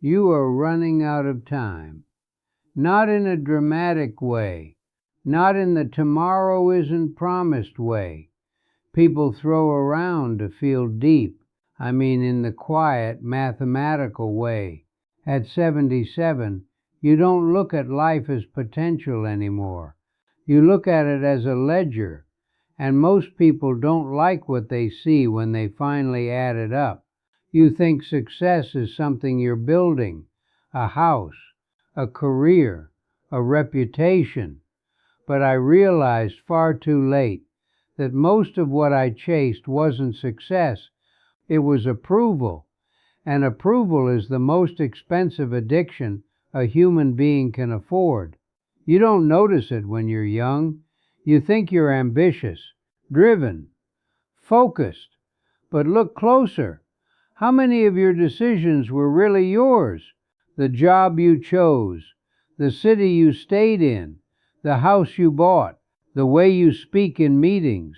You are running out of time. Not in a dramatic way. Not in the tomorrow isn't promised way people throw around to feel deep. I mean in the quiet, mathematical way. At 77, you don't look at life as potential anymore. You look at it as a ledger. And most people don't like what they see when they finally add it up. You think success is something you're building, a house, a career, a reputation. But I realized far too late that most of what I chased wasn't success, it was approval. And approval is the most expensive addiction a human being can afford. You don't notice it when you're young. You think you're ambitious, driven, focused. But look closer. How many of your decisions were really yours? The job you chose, the city you stayed in, the house you bought, the way you speak in meetings,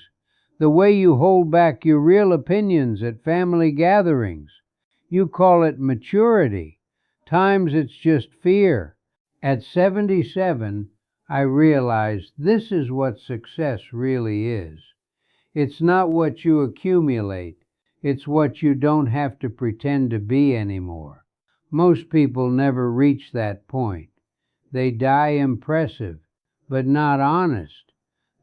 the way you hold back your real opinions at family gatherings. You call it maturity. Times it's just fear. At 77, I realized this is what success really is. It's not what you accumulate. It's what you don't have to pretend to be anymore. Most people never reach that point. They die impressive, but not honest.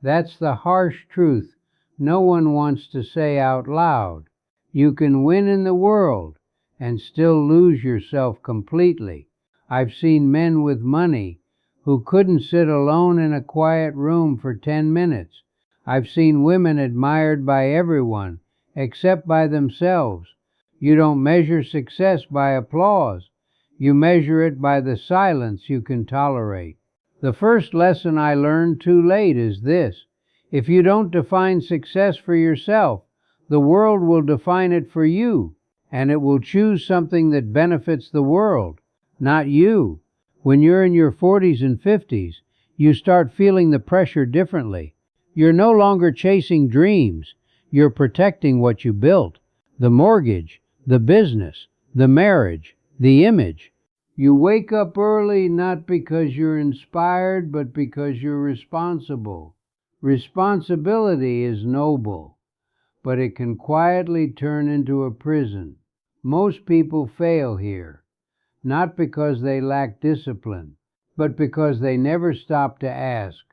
That's the harsh truth no one wants to say out loud. You can win in the world and still lose yourself completely. I've seen men with money who couldn't sit alone in a quiet room for 10 minutes. I've seen women admired by everyone except by themselves. You don't measure success by applause. You measure it by the silence you can tolerate. The first lesson I learned too late is this. If you don't define success for yourself, the world will define it for you, and it will choose something that benefits the world, not you. When you're in your 40s and 50s, you start feeling the pressure differently. You're no longer chasing dreams. You're protecting what you built, the mortgage, the business, the marriage, the image. You wake up early not because you're inspired, but because you're responsible. Responsibility is noble, but it can quietly turn into a prison. Most people fail here, not because they lack discipline, but because they never stop to ask,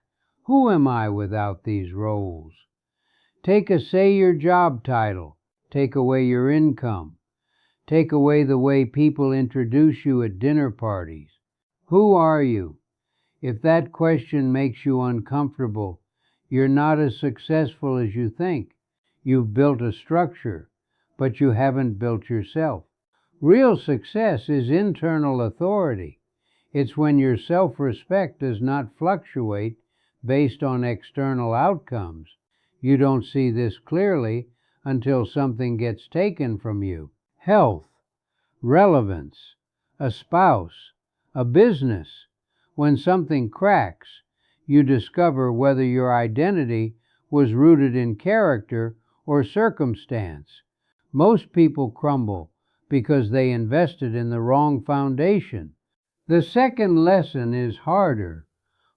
who am I without these roles? Say your job title, take away your income, take away the way people introduce you at dinner parties. Who are you? If that question makes you uncomfortable, you're not as successful as you think. You've built a structure, but you haven't built yourself. Real success is internal authority. It's when your self-respect does not fluctuate based on external outcomes. You don't see this clearly until something gets taken from you. Health, relevance, a spouse, a business. When something cracks, you discover whether your identity was rooted in character or circumstance. Most people crumble because they invested in the wrong foundation. The second lesson is harder.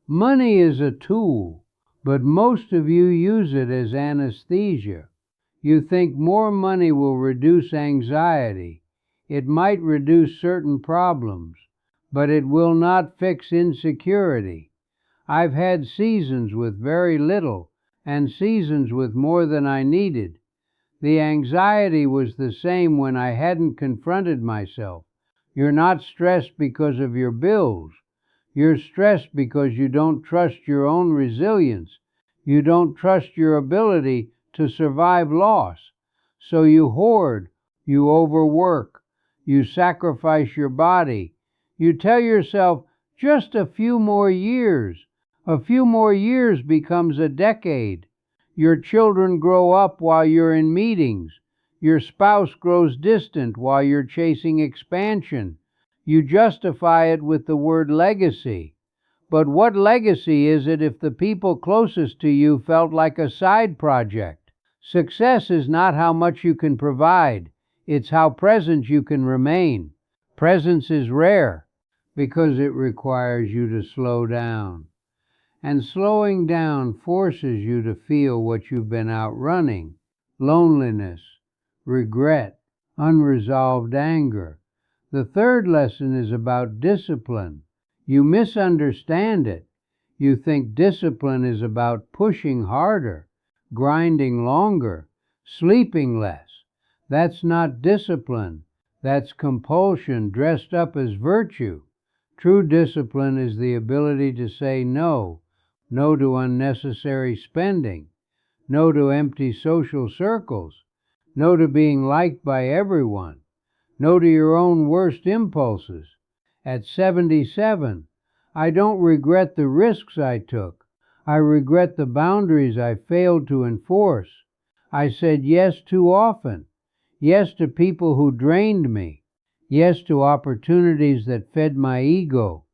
Money is a tool, but most of you use it as anesthesia. You think more money will reduce anxiety. It might reduce certain problems, but it will not fix insecurity. I've had seasons with very little and seasons with more than I needed. The anxiety was the same when I hadn't confronted myself. You're not stressed because of your bills. You're stressed because you don't trust your own resilience. You don't trust your ability to survive loss. So you hoard, you overwork, you sacrifice your body. You tell yourself, just a few more years. A few more years becomes a decade. Your children grow up while you're in meetings. Your spouse grows distant while you're chasing expansion. You justify it with the word legacy. But what legacy is it if the people closest to you felt like a side project? Success is not how much you can provide. It's how present you can remain. Presence is rare because it requires you to slow down. And slowing down forces you to feel what you've been outrunning: loneliness, regret, unresolved anger. The third lesson is about discipline. You misunderstand it. You think discipline is about pushing harder, grinding longer, sleeping less. That's not discipline. That's compulsion dressed up as virtue. True discipline is the ability to say no. No to unnecessary spending. No to empty social circles. No to being liked by everyone. No to your own worst impulses. At 77, I don't regret the risks I took. I regret the boundaries I failed to enforce. I said yes too often. Yes to people who drained me. Yes to opportunities that fed my ego,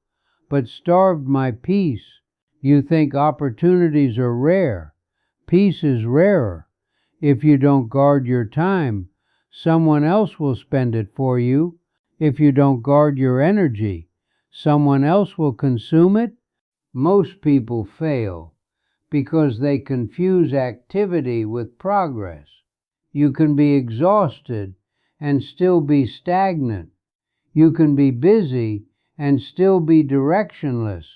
but starved my peace. You think opportunities are rare. Peace is rarer. If you don't guard your time, someone else will spend it for you. If you don't guard your energy, someone else will consume it. Most people fail because they confuse activity with progress. You can be exhausted and still be stagnant. You can be busy and still be directionless.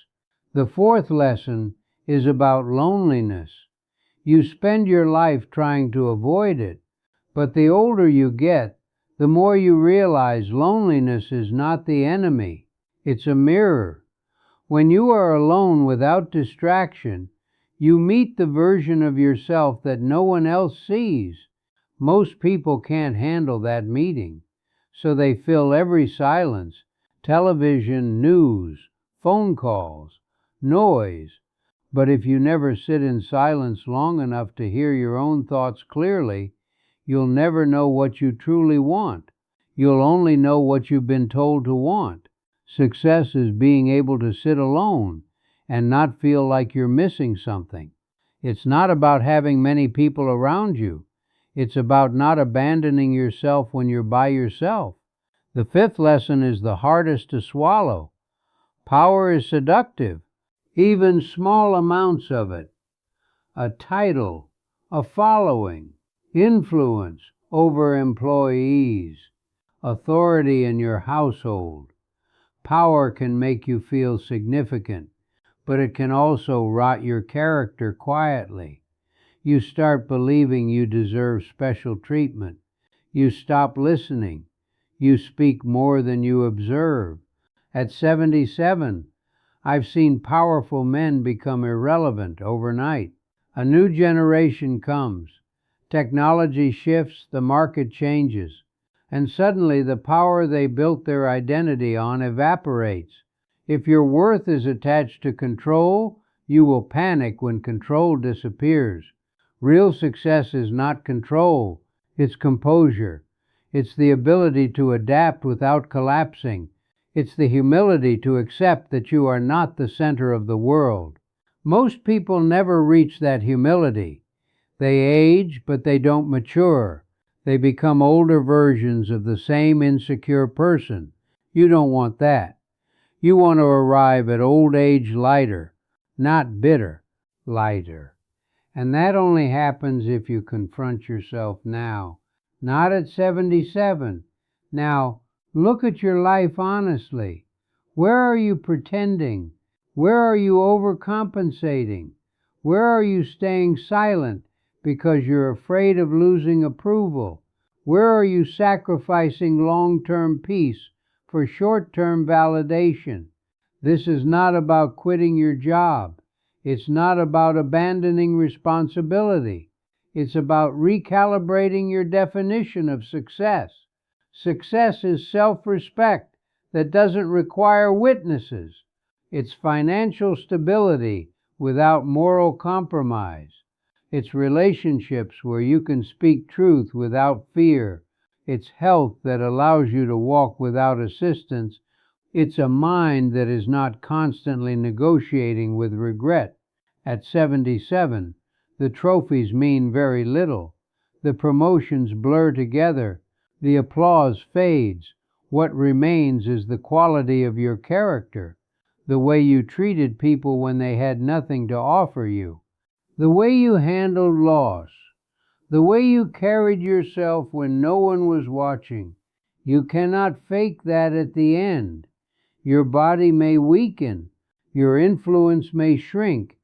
The fourth lesson is about loneliness. You spend your life trying to avoid it, but the older you get, the more you realize loneliness is not the enemy. It's a mirror. When you are alone without distraction, you meet the version of yourself that no one else sees. Most people can't handle that meeting, so they fill every silence: television, news, phone calls, noise. But if you never sit in silence long enough to hear your own thoughts clearly, you'll never know what you truly want. You'll only know what you've been told to want. Success is being able to sit alone and not feel like you're missing something. It's not about having many people around you. It's about not abandoning yourself when you're by yourself. The fifth lesson is the hardest to swallow. Power is seductive, even small amounts of it. A title, a following, influence over employees, authority in your household. Power can make you feel significant, but it can also rot your character quietly. You start believing you deserve special treatment. You stop listening. You speak more than you observe. At 77, I've seen powerful men become irrelevant overnight. A new generation comes. Technology shifts, the market changes, and suddenly the power they built their identity on evaporates. If your worth is attached to control, you will panic when control disappears. Real success is not control, it's composure. It's the ability to adapt without collapsing. It's the humility to accept that you are not the center of the world. Most people never reach that humility. They age, but they don't mature. They become older versions of the same insecure person. You don't want that. You want to arrive at old age lighter, not bitter, lighter. And that only happens if you confront yourself now, not at 77. Now, look at your life honestly. Where are you pretending? Where are you overcompensating? Where are you staying silent because you're afraid of losing approval? Where are you sacrificing long-term peace for short-term validation? This is not about quitting your job. It's not about abandoning responsibility. It's about recalibrating your definition of success. Success is self-respect that doesn't require witnesses. It's financial stability without moral compromise. It's relationships where you can speak truth without fear. It's health that allows you to walk without assistance. It's a mind that is not constantly negotiating with regret. At 77, the trophies mean very little. The promotions blur together. The applause fades. What remains is the quality of your character, the way you treated people when they had nothing to offer you, the way you handled loss, the way you carried yourself when no one was watching. You cannot fake that at the end. Your body may weaken, your influence may shrink,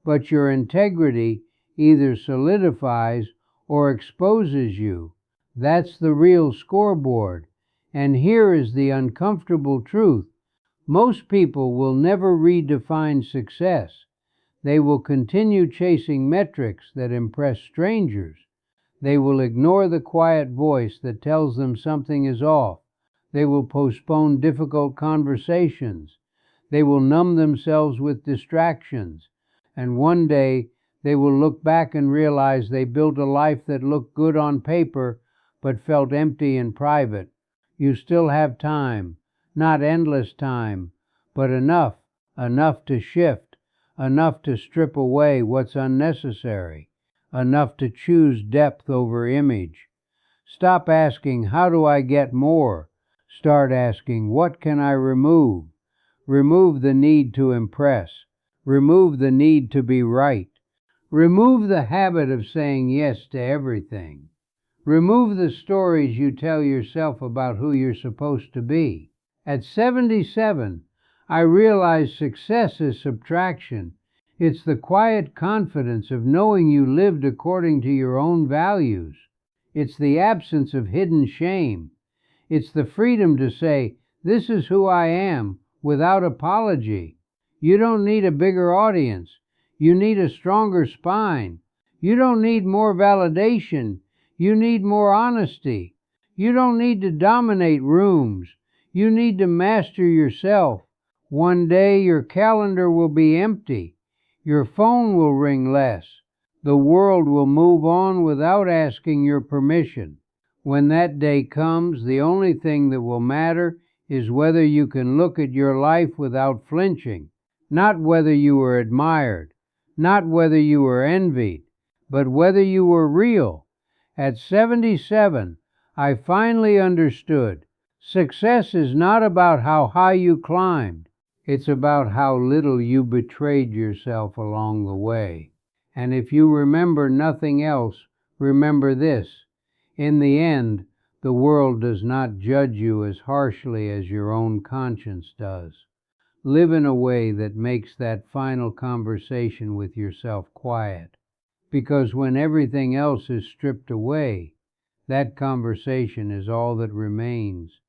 but your integrity either solidifies or exposes you. That's the real scoreboard. And here is the uncomfortable truth. Most people will never redefine success. They will continue chasing metrics that impress strangers. They will ignore the quiet voice that tells them something is off. They will postpone difficult conversations. They will numb themselves with distractions. And one day they will look back and realize they built a life that looked good on paper but felt empty in private. You still have time, not endless time, but enough to shift, enough to strip away what's unnecessary, enough to choose depth over image. Stop asking, how do I get more? Start asking, what can I remove? Remove the need to impress. Remove the need to be right. Remove the habit of saying yes to everything. Remove the stories you tell yourself about who you're supposed to be. At 77, I realized success is subtraction. It's the quiet confidence of knowing you lived according to your own values. It's the absence of hidden shame. It's the freedom to say, this is who I am, without apology. You don't need a bigger audience. You need a stronger spine. You don't need more validation. You need more honesty. You don't need to dominate rooms. You need to master yourself. One day your calendar will be empty. Your phone will ring less. The world will move on without asking your permission. When that day comes, the only thing that will matter is whether you can look at your life without flinching, not whether you were admired, not whether you were envied, but whether you were real. At 77, I finally understood. Success is not about how high you climbed. It's about how little you betrayed yourself along the way. And if you remember nothing else, remember this. In the end, the world does not judge you as harshly as your own conscience does. Live in a way that makes that final conversation with yourself quiet. Because when everything else is stripped away, that conversation is all that remains.